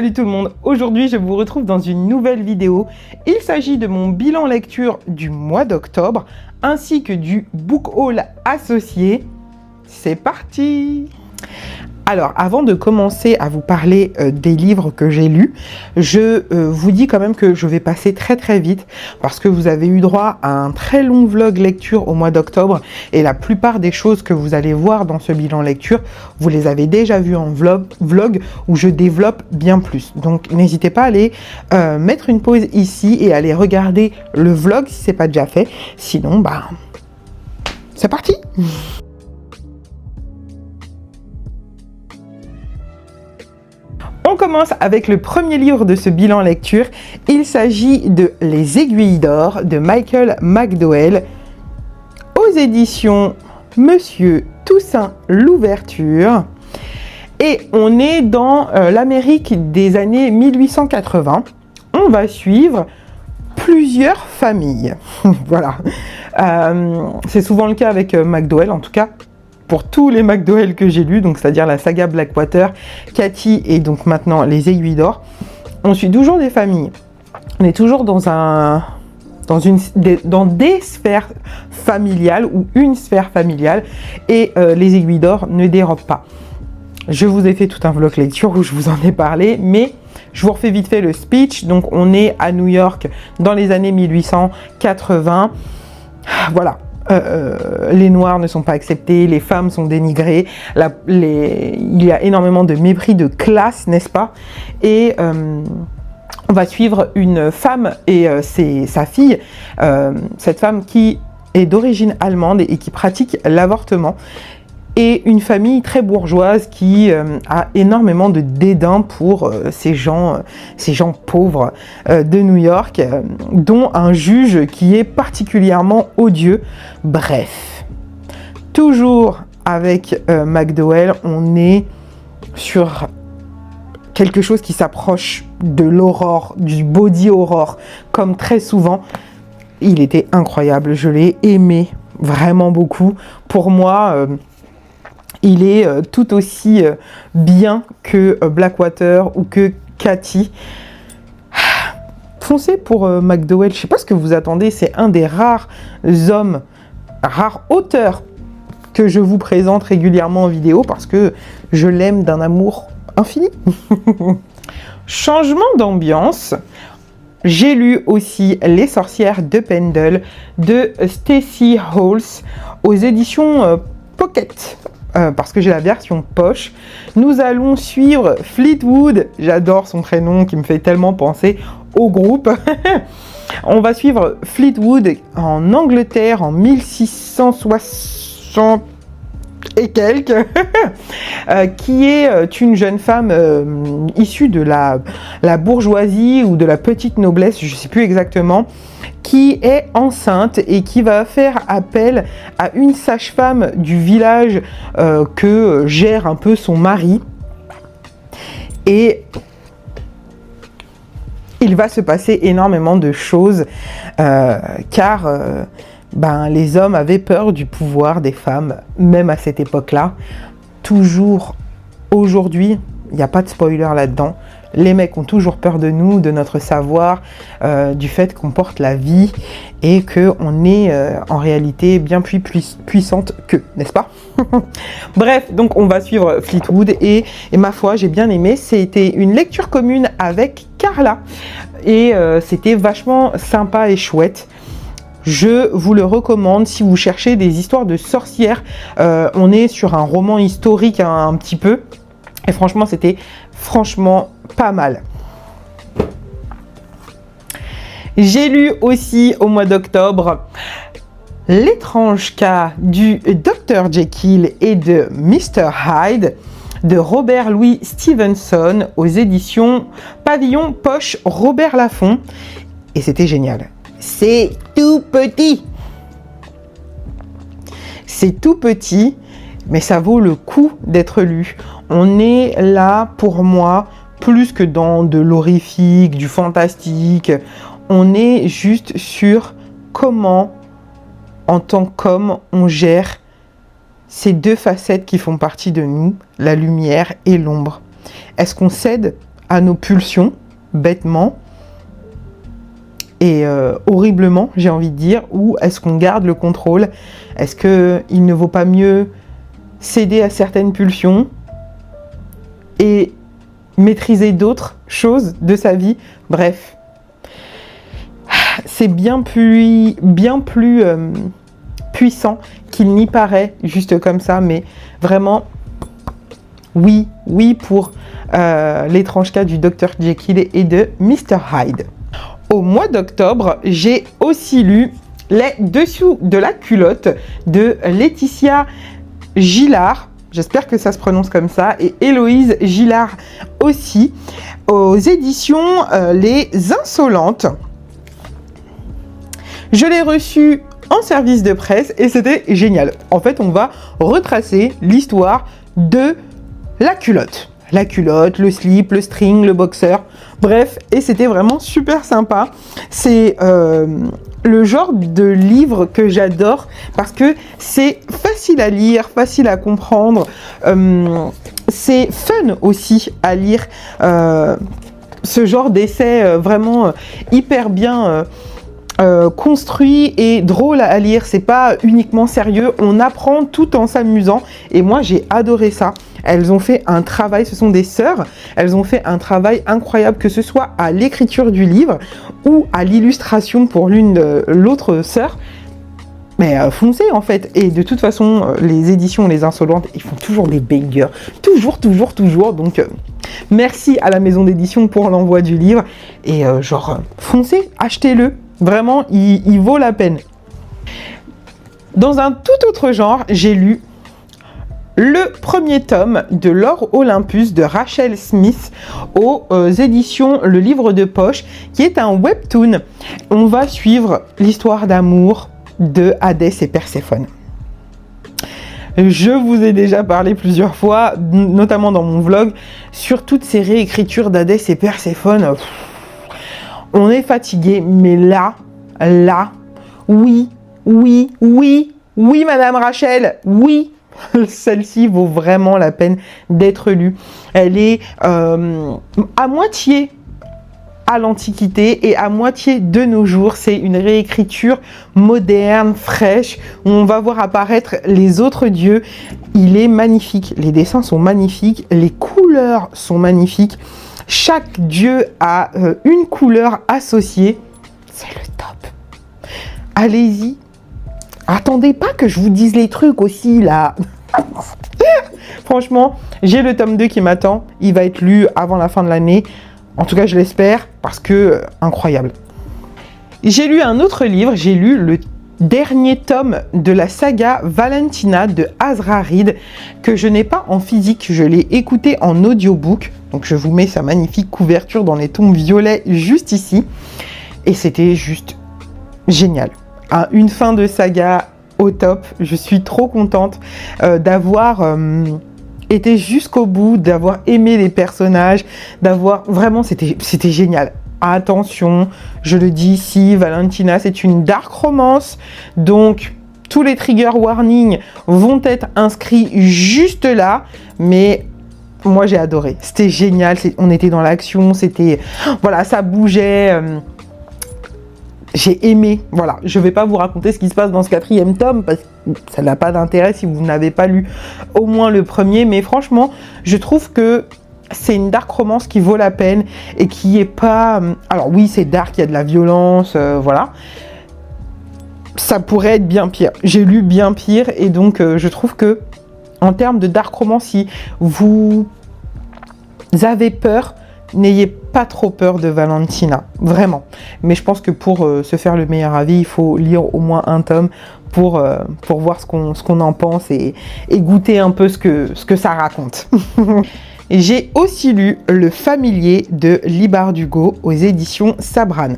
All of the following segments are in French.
Salut tout le monde, aujourd'hui je vous retrouve dans une nouvelle vidéo. Il s'agit de mon bilan lecture du mois d'octobre ainsi que du book haul associé. C'est parti! Alors, avant de commencer à vous parler des livres que j'ai lus, je vous dis quand même que je vais passer très vite parce que vous avez eu droit à un très long vlog lecture au mois d'octobre et la plupart des choses que vous allez voir dans ce bilan lecture, vous les avez déjà vues en vlog où je développe bien plus. Donc, n'hésitez pas à aller mettre une pause ici et aller regarder le vlog si c'est pas déjà fait. Sinon, c'est parti! On commence avec le premier livre de ce bilan lecture. Il s'agit de Les Aiguilles d'Or de Michael McDowell aux éditions Monsieur Toussaint Louverture. Et on est dans l'Amérique des années 1880. On va suivre plusieurs familles. Voilà. C'est souvent le cas avec McDowell, en tout cas. Pour tous les McDowell que j'ai lus, donc c'est-à-dire la saga Blackwater, Cathy et donc maintenant Les Aiguilles d'Or, on suit toujours des familles. On est toujours dans des sphères familiales ou une sphère familiale et Les Aiguilles d'Or ne dérobent pas. Je vous ai fait tout un vlog lecture où je vous en ai parlé, mais je vous refais vite fait le speech. Donc on est à New York dans les années 1880. Voilà. Les noirs ne sont pas acceptés, les femmes sont dénigrées, il y a énormément de mépris de classe, n'est-ce pas? Et on va suivre une femme et sa fille, cette femme qui est d'origine allemande et qui pratique l'avortement. Et une famille très bourgeoise qui a énormément de dédain pour ces gens pauvres de New York, dont un juge qui est particulièrement odieux. Bref, toujours avec McDowell, on est sur quelque chose qui s'approche de l'aurore, du body horror, comme très souvent. Il était incroyable, je l'ai aimé vraiment beaucoup. Pour moi, il est tout aussi bien que Blackwater ou que Cathy. Foncez pour McDowell. Je ne sais pas ce que vous attendez. C'est un des rares auteurs que je vous présente régulièrement en vidéo parce que je l'aime d'un amour infini. Changement d'ambiance. J'ai lu aussi Les Sorcières de Pendle de Stacey Hawles aux éditions Pocket. Parce que j'ai la version poche. Nous allons suivre Fleetwood, j'adore son prénom qui me fait tellement penser au groupe. On va suivre Fleetwood en Angleterre en 1660 et quelques, qui est une jeune femme issue de la bourgeoisie ou de la petite noblesse, je ne sais plus exactement, qui est enceinte et qui va faire appel à une sage-femme du village que gère un peu son mari. Et il va se passer énormément de choses car les hommes avaient peur du pouvoir des femmes, même à cette époque-là. Toujours aujourd'hui, il n'y a pas de spoiler là-dedans. Les mecs ont toujours peur de nous, de notre savoir, du fait qu'on porte la vie et qu'on est en réalité bien plus puissante qu'eux, n'est-ce pas? Bref, donc on va suivre Fleetwood et ma foi, j'ai bien aimé. C'était une lecture commune avec Carla et c'était vachement sympa et chouette. Je vous le recommande si vous cherchez des histoires de sorcières. On est sur un roman historique un petit peu. Et franchement, c'était pas mal. J'ai lu aussi au mois d'octobre L'étrange cas du Dr Jekyll et de Mr Hyde de Robert Louis Stevenson aux éditions Pavillon Poche Robert Laffont. Et c'était génial. C'est tout petit. C'est tout petit, mais ça vaut le coup d'être lu. On est là, pour moi, plus que dans de l'horrifique, du fantastique. On est juste sur comment, en tant qu'homme, on gère ces deux facettes qui font partie de nous, la lumière et l'ombre. Est-ce qu'on cède à nos pulsions, bêtement, et horriblement, j'ai envie de dire, ou est-ce qu'on garde le contrôle? Est-ce qu'il ne vaut pas mieux céder à certaines pulsions et maîtriser d'autres choses de sa vie? Bref, c'est bien plus puissant qu'il n'y paraît, juste comme ça, mais vraiment, oui pour l'étrange cas du Dr Jekyll et de Mr Hyde. Au mois d'octobre, j'ai aussi lu Les Dessous de la culotte de Laetitia Gillard, j'espère que ça se prononce comme ça, et Héloïse Gillard aussi, aux éditions Les Insolentes. Je l'ai reçu en service de presse et c'était génial. En fait, on va retracer l'histoire de la culotte. La culotte, le slip, le string, le boxer, bref, et c'était vraiment super sympa. C'est le genre de livre que j'adore parce que c'est facile à lire, facile à comprendre, c'est fun aussi à lire, ce genre d'essai vraiment hyper bien construit et drôle à lire, c'est pas uniquement sérieux, on apprend tout en s'amusant et moi j'ai adoré ça. Elles ont fait un travail, ce sont des sœurs, elles ont fait un travail incroyable, que ce soit à l'écriture du livre ou à l'illustration pour l'autre sœur. Mais foncez en fait, et de toute façon les éditions Les Insolentes, ils font toujours des bangers, toujours, donc merci à la maison d'édition pour l'envoi du livre, et foncez, achetez-le. Vraiment, il vaut la peine. Dans un tout autre genre, j'ai lu le premier tome de L'Or Olympus de Rachel Smith aux éditions Le Livre de Poche, qui est un webtoon. On va suivre l'histoire d'amour de Hadès et Perséphone. Je vous ai déjà parlé plusieurs fois, notamment dans mon vlog, sur toutes ces réécritures d'Hadès et Perséphone. On est fatigué, mais là, oui, Madame Rachel, oui, celle-ci vaut vraiment la peine d'être lue. Elle est à moitié à l'Antiquité et à moitié de nos jours. C'est une réécriture moderne, fraîche, où on va voir apparaître les autres dieux. Il est magnifique, les dessins sont magnifiques, les couleurs sont magnifiques. Chaque dieu a une couleur associée. C'est le top. Allez-y. Attendez pas que je vous dise les trucs aussi, là. Franchement, j'ai le tome 2 qui m'attend. Il va être lu avant la fin de l'année. En tout cas, je l'espère, parce que incroyable. J'ai lu un autre livre. J'ai lu le dernier tome de la saga Valentina de Azra Reed, que je n'ai pas en physique, je l'ai écouté en audiobook, donc je vous mets sa magnifique couverture dans les tons violets juste ici, et c'était juste génial. Une fin de saga au top, je suis trop contente d'avoir été jusqu'au bout, d'avoir aimé les personnages, d'avoir vraiment, c'était génial. Attention, je le dis ici, Valentina, c'est une dark romance, donc tous les trigger warnings vont être inscrits juste là, mais moi j'ai adoré, c'était génial, on était dans l'action, c'était, voilà, ça bougeait, j'ai aimé, voilà, je vais pas vous raconter ce qui se passe dans ce 4e tome, parce que ça n'a pas d'intérêt si vous n'avez pas lu au moins le premier, mais franchement, je trouve que c'est une dark romance qui vaut la peine et qui est pas... Alors oui, c'est dark, il y a de la violence, voilà. Ça pourrait être bien pire. J'ai lu bien pire et donc je trouve que en termes de dark romance, si vous avez peur, n'ayez pas trop peur de Valentina, vraiment. Mais je pense que pour se faire le meilleur avis, il faut lire au moins un tome pour voir ce qu'on en pense et goûter un peu ce que ça raconte. J'ai aussi lu Le Familier de Lee Bardugo aux éditions Sabran.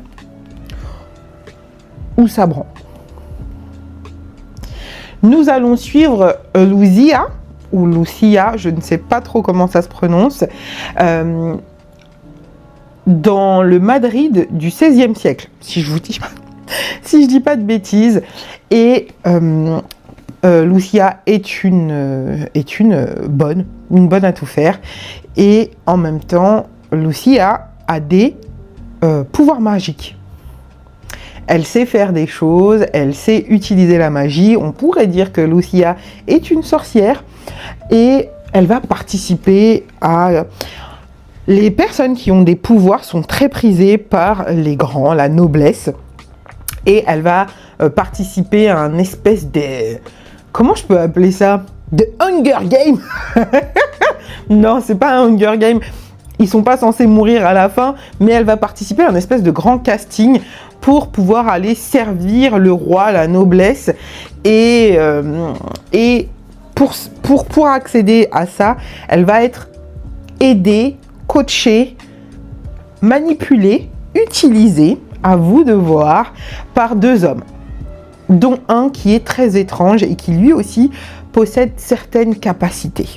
Ou Sabran. Nous allons suivre Lucia, ou Lucia, je ne sais pas trop comment ça se prononce, dans le Madrid du XVIe siècle, si je dis pas de bêtises. Et Lucia est une bonne à tout faire, et en même temps Lucia a des pouvoirs magiques. Elle sait faire des choses, elle sait utiliser la magie. On pourrait dire que Lucia est une sorcière et elle va participer à... Les personnes qui ont des pouvoirs sont très prisées par les grands, la noblesse. Et elle va participer à un espèce de... Comment je peux appeler ça? De Hunger Game. Non, c'est pas un Hunger Game. Ils sont pas censés mourir à la fin, mais elle va participer à un espèce de grand casting pour pouvoir aller servir le roi, la noblesse. Et pour accéder à ça, elle va être aidée, coachée, manipulée, utilisée, à vous de voir, par deux hommes, dont un qui est très étrange et qui lui aussi possède certaines capacités.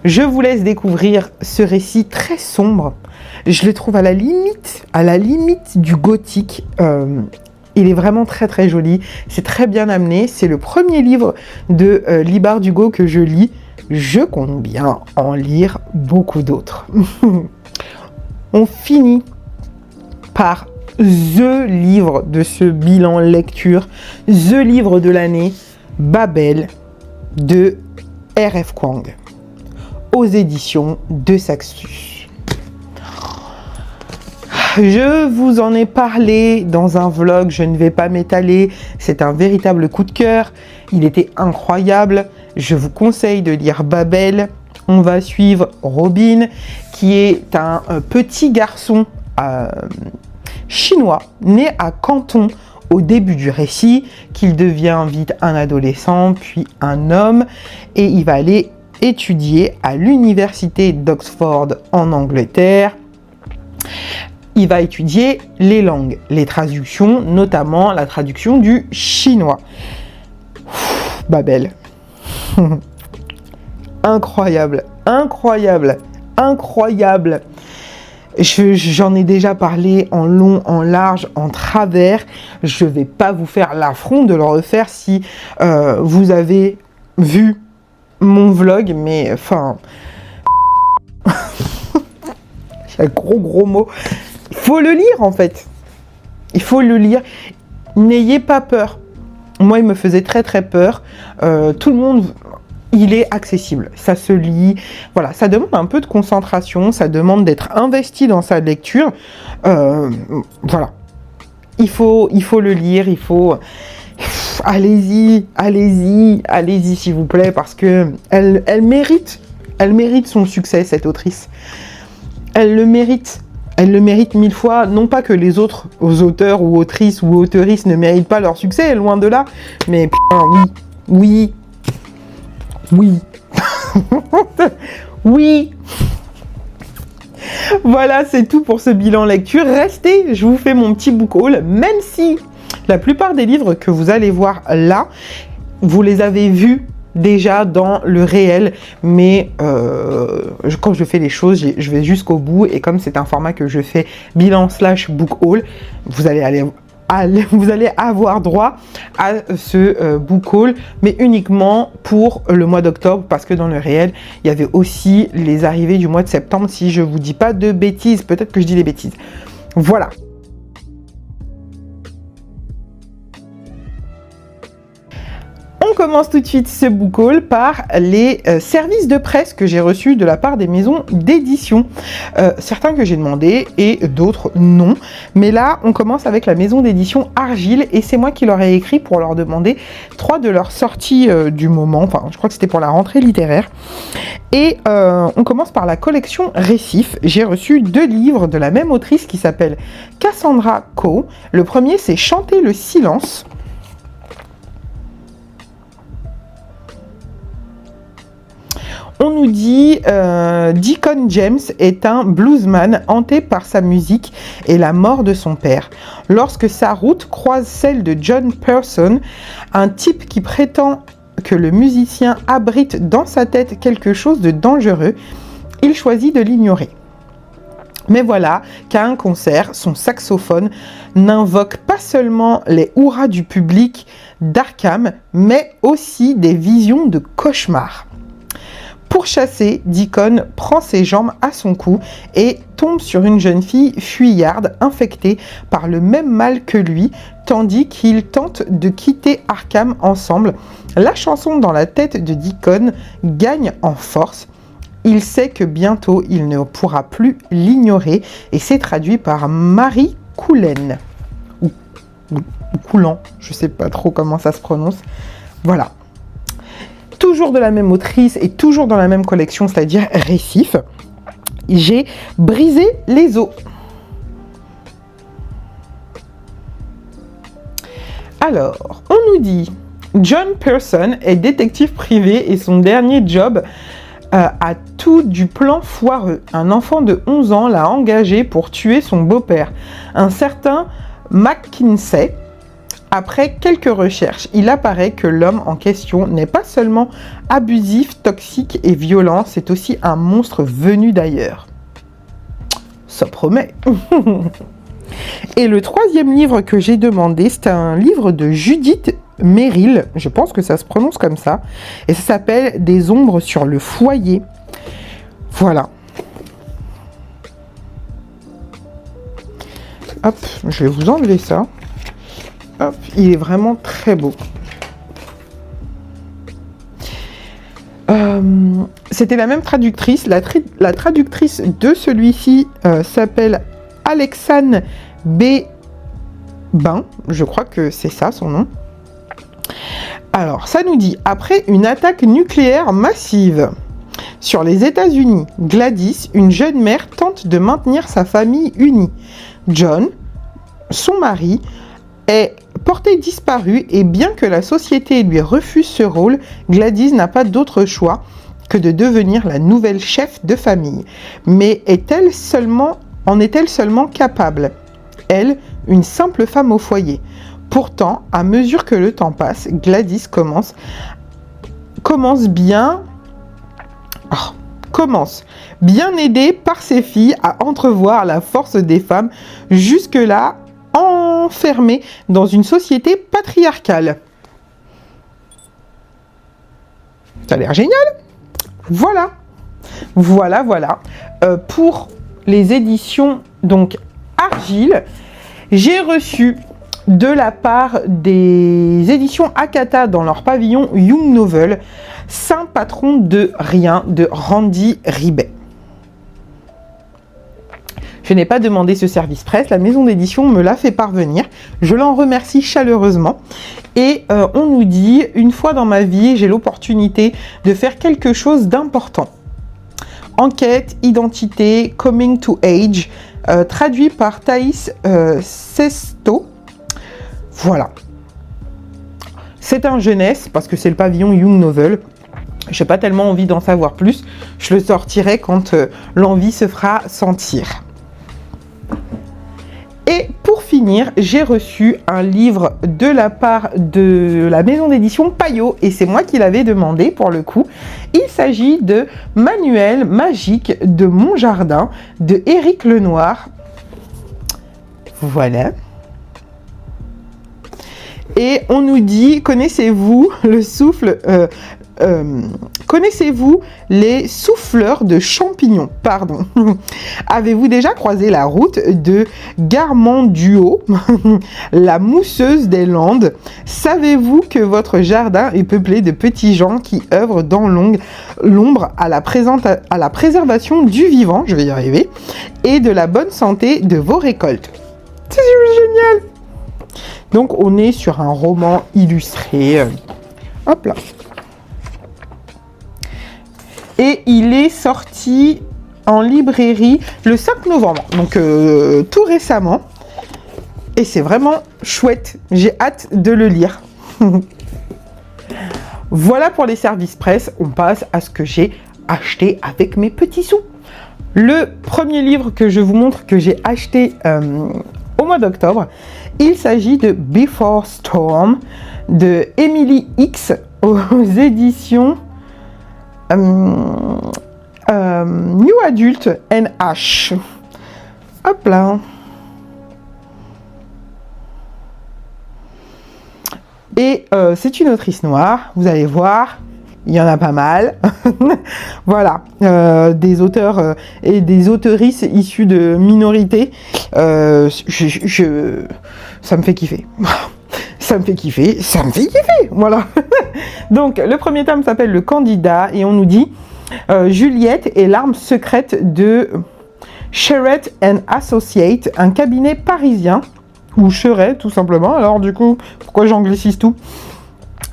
Je vous laisse découvrir ce récit très sombre. Je le trouve à la limite du gothique. Il est vraiment très très joli. C'est très bien amené. C'est le premier livre de Leigh Bardugo que je lis. Je compte bien en lire beaucoup d'autres. On finit par the livre de ce bilan lecture, the livre de l'année, Babel de R.F. Kuang, aux éditions de Saxus. Je vous en ai parlé dans un vlog, je ne vais pas m'étaler, c'est un véritable coup de cœur, il était incroyable, je vous conseille de lire Babel. On va suivre Robin, qui est un petit garçon chinois, né à Canton au début du récit, qu'il devient vite un adolescent, puis un homme, et il va aller étudier à l'université d'Oxford en Angleterre. Il va étudier les langues, les traductions, notamment la traduction du chinois. Babel. Incroyable, incroyable, incroyable. J'en ai déjà parlé en long, en large, en travers. Je ne vais pas vous faire l'affront de le refaire si vous avez vu mon vlog, mais enfin... C'est un gros mot. Il faut le lire en fait. Il faut le lire. N'ayez pas peur. Moi, il me faisait très peur. Tout le monde... Il est accessible, ça se lit, voilà, ça demande un peu de concentration, ça demande d'être investi dans sa lecture, voilà, il faut le lire, il faut, allez-y s'il vous plaît, parce que elle mérite son succès, cette autrice, elle le mérite 1000 fois, non pas que les autres auteurs ou autrices ou auteuristes ne méritent pas leur succès, loin de là, mais putain, oui. Oui. Voilà, c'est tout pour ce bilan lecture. Restez, je vous fais mon petit book haul, même si la plupart des livres que vous allez voir là, vous les avez vus déjà dans le réel, mais quand je fais les choses, je vais jusqu'au bout, et comme c'est un format que je fais bilan / book haul, vous allez avoir droit à ce book haul, mais uniquement pour le mois d'octobre, parce que dans le réel, il y avait aussi les arrivées du mois de septembre, si je vous dis pas de bêtises, peut-être que je dis des bêtises. Voilà. On commence tout de suite ce book haul par les services de presse que j'ai reçus de la part des maisons d'édition. Certains que j'ai demandé et d'autres non. Mais là, on commence avec la maison d'édition Argile, et c'est moi qui leur ai écrit pour leur demander 3 de leurs sorties du moment. Enfin, je crois que c'était pour la rentrée littéraire. Et on commence par la collection Récif. J'ai reçu 2 livres de la même autrice qui s'appelle Cassandra Kho. Le premier, c'est Chanter le silence. On nous dit Deacon James est un bluesman hanté par sa musique et la mort de son père. Lorsque sa route croise celle de John Pearson, un type qui prétend que le musicien abrite dans sa tête quelque chose de dangereux, il choisit de l'ignorer. Mais voilà qu'à un concert, son saxophone n'invoque pas seulement les hurrahs du public d'Arkham, mais aussi des visions de cauchemars. Pourchassé, Deacon prend ses jambes à son cou et tombe sur une jeune fille fuyarde infectée par le même mal que lui, tandis qu'ils tentent de quitter Arkham ensemble. La chanson dans la tête de Deacon gagne en force. Il sait que bientôt il ne pourra plus l'ignorer et c'est traduit par Marie Coulen. Ou Coulan, je ne sais pas trop comment ça se prononce. Voilà. Toujours de la même autrice et toujours dans la même collection, c'est-à-dire Récif. J'ai brisé les os. Alors, on nous dit John Pearson est détective privé et son dernier job a tout du plan foireux. Un enfant de 11 ans l'a engagé pour tuer son beau-père, un certain McKinsey. Après quelques recherches, il apparaît que l'homme en question n'est pas seulement abusif, toxique et violent, c'est aussi un monstre venu d'ailleurs. Ça promet. Et le troisième livre que j'ai demandé, c'est un livre de Judith Merril, je pense que ça se prononce comme ça, et ça s'appelle Des ombres sur le foyer. Voilà. Hop, je vais vous enlever ça. Hop, il est vraiment très beau. C'était la même traductrice. La traductrice de celui-ci s'appelle Alexane B. Bain. Je crois que c'est ça son nom. Alors, ça nous dit, après une attaque nucléaire massive sur les États-Unis, Gladys, une jeune mère, tente de maintenir sa famille unie. John, son mari, est porté disparu et bien que la société lui refuse ce rôle, Gladys n'a pas d'autre choix que de devenir la nouvelle chef de famille. Mais en est-elle seulement capable? Elle, une simple femme au foyer. Pourtant, à mesure que le temps passe, Gladys commence bien aidée par ses filles à entrevoir la force des femmes jusque-là enfermées dans une société patriarcale. Ça a l'air génial. Voilà. Pour les éditions donc Argile, j'ai reçu de la part des éditions Akata dans leur pavillon Young Novel, Saint Patron de Rien de Randy Ribet. Je n'ai pas demandé ce service presse, la maison d'édition me l'a fait parvenir. Je l'en remercie chaleureusement. Et on nous dit, une fois dans ma vie, j'ai l'opportunité de faire quelque chose d'important. Enquête, identité, coming to age, traduit par Thaïs Sesto. Voilà. C'est un jeunesse, parce que c'est le pavillon Young Novel. Je n'ai pas tellement envie d'en savoir plus. Je le sortirai quand l'envie se fera sentir. Et pour finir, j'ai reçu un livre de la part de la maison d'édition Payot, et c'est moi qui l'avais demandé pour le coup. Il s'agit de Manuel magique de mon jardin de Éric Lenoir. Voilà. Et on nous dit, connaissez-vous le souffle connaissez-vous les souffleurs de champignons? Pardon. Avez-vous déjà croisé la route de Garmanduo, la mousseuse des Landes? Savez-vous que votre jardin est peuplé de petits gens qui œuvrent dans l'ombre à la préservation du vivant, je vais y arriver, et de la bonne santé de vos récoltes? C'est génial! Donc on est sur un roman illustré. Hop là. Et il est sorti en librairie le 5 novembre, donc tout récemment. Et c'est vraiment chouette. J'ai hâte de le lire. Voilà pour les services presse. On passe à ce que j'ai acheté avec mes petits sous. Le premier livre que je vous montre que j'ai acheté au mois d'octobre, il s'agit de Before Storm de Emily X aux éditions New Adult NH. Hop là. Et c'est une autrice noire, vous allez voir, il y en a pas mal. Voilà, des auteurs et des auteurices issus de minorités. Ça me fait kiffer. Ça me fait kiffer, ça me fait kiffer. Voilà. Donc, le premier tome s'appelle Le Candidat et on nous dit Juliette et l'arme secrète de Sherrett and Associates, un cabinet parisien, ou Cheret tout simplement. Alors du coup, pourquoi j'anglicise tout?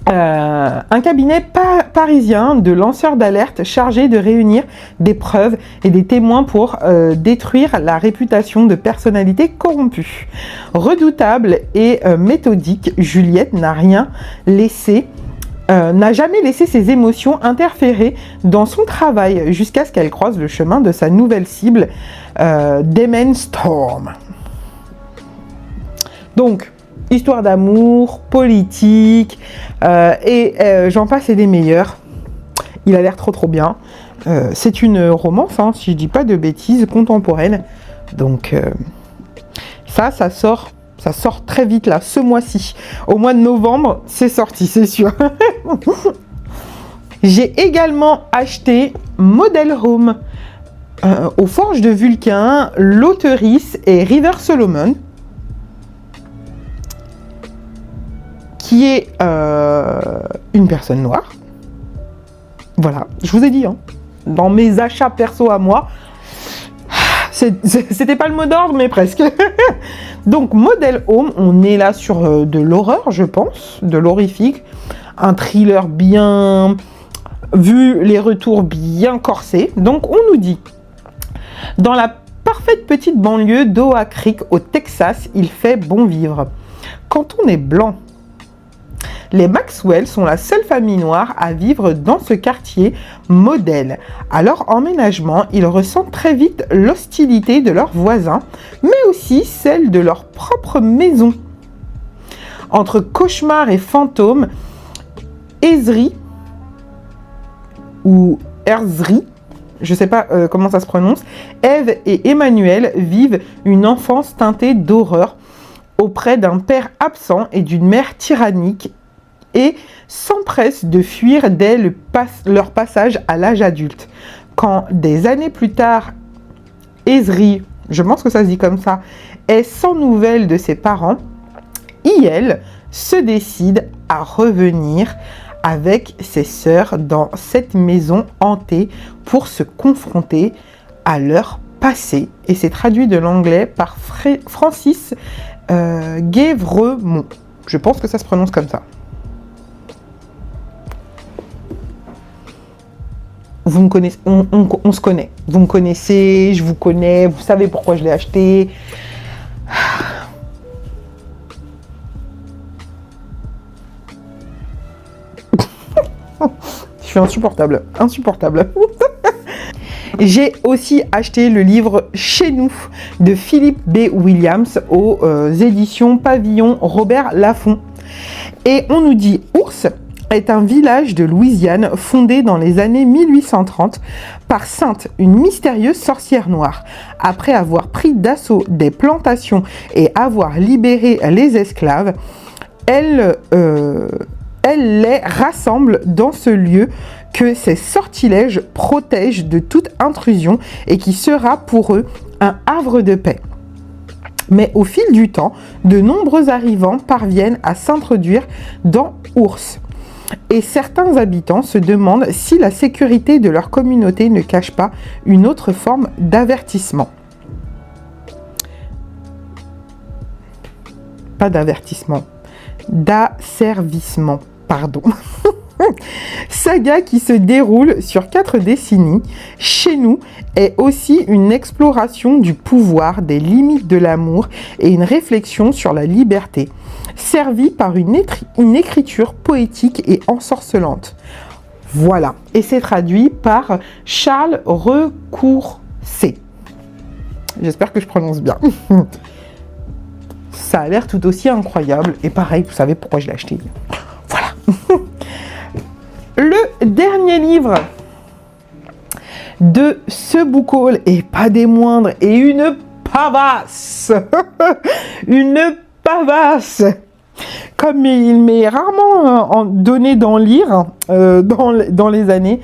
Un cabinet parisien de lanceurs d'alerte chargé de réunir des preuves et des témoins pour détruire la réputation de personnalités corrompues. Redoutable et méthodique, Juliette n'a jamais laissé ses émotions interférer dans son travail jusqu'à ce qu'elle croise le chemin de sa nouvelle cible, Damon Storm. Donc, histoire d'amour, politique, j'en passe et des meilleurs. Il a l'air trop bien. C'est une romance, hein, si je dis pas de bêtises, contemporaine. Donc, ça sort très vite là, ce mois-ci. Au mois de novembre, c'est sorti, c'est sûr. J'ai également acheté Model Home aux Forges de Vulcain, l'auteurice est River Solomon, qui est une personne noire. Voilà, je vous ai dit, hein, dans mes achats perso à moi, c'était pas le mot d'ordre, mais presque. Donc, Model Home, on est là sur de l'horreur, je pense, de l'horrifique, un thriller bien vu, les retours bien corsés. Donc, on nous dit, dans la parfaite petite banlieue d'Oak Creek, au Texas, il fait bon vivre. Quand on est blanc, les Maxwell sont la seule famille noire à vivre dans ce quartier modèle. À leur emménagement, ils ressentent très vite l'hostilité de leurs voisins, mais aussi celle de leur propre maison. Entre cauchemars et fantômes, Ezri, ou Erzri, je ne sais pas comment ça se prononce, Eve et Emmanuel vivent une enfance teintée d'horreur auprès d'un père absent et d'une mère tyrannique, et s'empressent de fuir dès leur passage à l'âge adulte. Quand des années plus tard, Ezri, je pense que ça se dit comme ça, est sans nouvelles de ses parents, Iel se décide à revenir avec ses sœurs dans cette maison hantée pour se confronter à leur passé. Et c'est traduit de l'anglais par Francis Guévremont. Je pense que ça se prononce comme ça. Vous me connaissez, on se connaît. Vous me connaissez, je vous connais, vous savez pourquoi je l'ai acheté. Je suis insupportable, insupportable. J'ai aussi acheté le livre Chez nous de Philippe B. Williams aux éditions Pavillon Robert Laffont. Et on nous dit Ours est un village de Louisiane fondé dans les années 1830 par Sainte, une mystérieuse sorcière noire. Après avoir pris d'assaut des plantations et avoir libéré les esclaves, elle les rassemble dans ce lieu que ses sortilèges protègent de toute intrusion et qui sera pour eux un havre de paix. Mais au fil du temps, de nombreux arrivants parviennent à s'introduire dans Ours. Et certains habitants se demandent si la sécurité de leur communauté ne cache pas une autre forme d'avertissement. Pas d'avertissement, d'asservissement, pardon. Saga qui se déroule sur 4 décennies, Chez nous est aussi une exploration du pouvoir, des limites de l'amour et une réflexion sur la liberté, servie par une écriture poétique et ensorcelante. Voilà, et c'est traduit par Charles Recourcé. J'espère que je prononce bien. Ça a l'air tout aussi incroyable, et pareil, vous savez pourquoi je l'ai acheté. Voilà. Le dernier livre de ce book haul, et pas des moindres, et une pavasse. Une pavasse. comme il m'est rarement donné d'en lire dans les années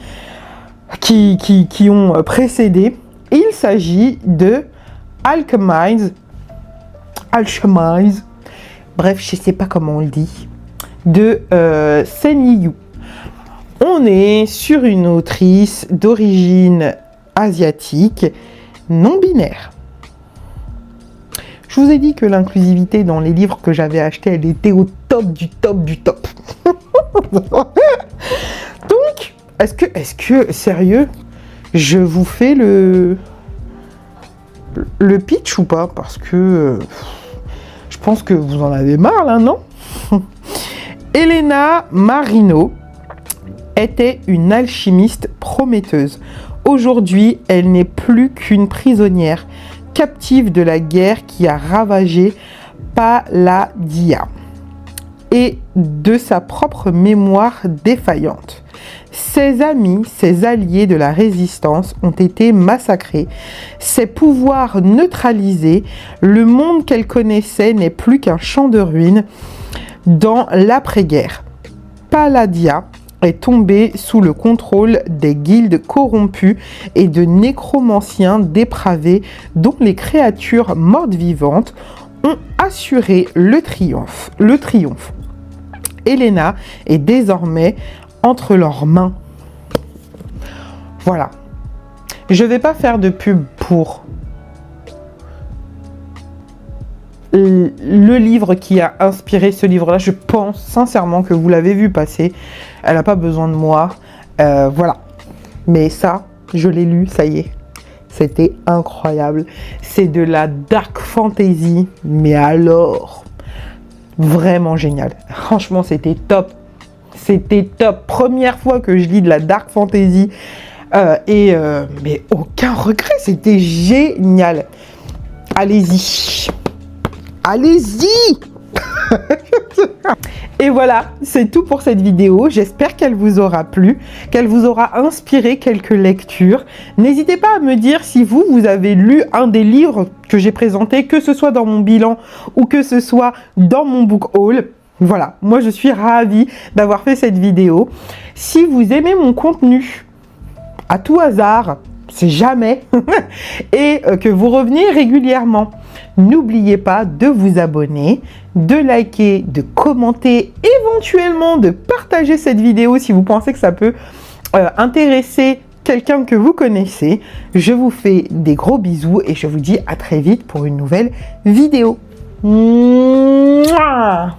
qui ont précédé. Il s'agit de Alchemize, bref, je sais pas comment on le dit, de Senyi Yu. On est sur une autrice d'origine asiatique, non binaire. Je vous ai dit que l'inclusivité dans les livres que j'avais achetés, elle était au top du top du top. Donc, est-ce que, sérieux, je vous fais le pitch ou pas? Parce que je pense que vous en avez marre là, non? Elena Marino était une alchimiste prometteuse. Aujourd'hui, elle n'est plus qu'une prisonnière, captive de la guerre qui a ravagé Palladia et de sa propre mémoire défaillante. Ses amis, ses alliés de la résistance ont été massacrés, ses pouvoirs neutralisés, le monde qu'elle connaissait n'est plus qu'un champ de ruines dans l'après-guerre. Palladia est tombée sous le contrôle des guildes corrompues et de nécromanciens dépravés dont les créatures mortes vivantes ont assuré le triomphe. Elena est désormais entre leurs mains. Voilà. Je ne vais pas faire de pub pour le livre qui a inspiré ce livre-là. Je pense sincèrement que vous l'avez vu passer. Elle n'a pas besoin de moi. Voilà. Mais ça, je l'ai lu, ça y est. C'était incroyable. C'est de la dark fantasy, mais alors, vraiment génial. Franchement, c'était top. C'était top. Première fois que je lis de la dark fantasy. Mais aucun regret. C'était génial. Allez-y. Allez-y. Et voilà, c'est tout pour cette vidéo. J'espère qu'elle vous aura plu, qu'elle vous aura inspiré quelques lectures. N'hésitez pas à me dire si vous avez lu un des livres que j'ai présentés, que ce soit dans mon bilan ou que ce soit dans mon book haul. Voilà, moi je suis ravie d'avoir fait cette vidéo. Si vous aimez mon contenu, à tout hasard, c'est jamais, et que vous revenez régulièrement, n'oubliez pas de vous abonner, de liker, de commenter, éventuellement de partager cette vidéo si vous pensez que ça peut intéresser quelqu'un que vous connaissez. Je vous fais des gros bisous et je vous dis à très vite pour une nouvelle vidéo. Mouah.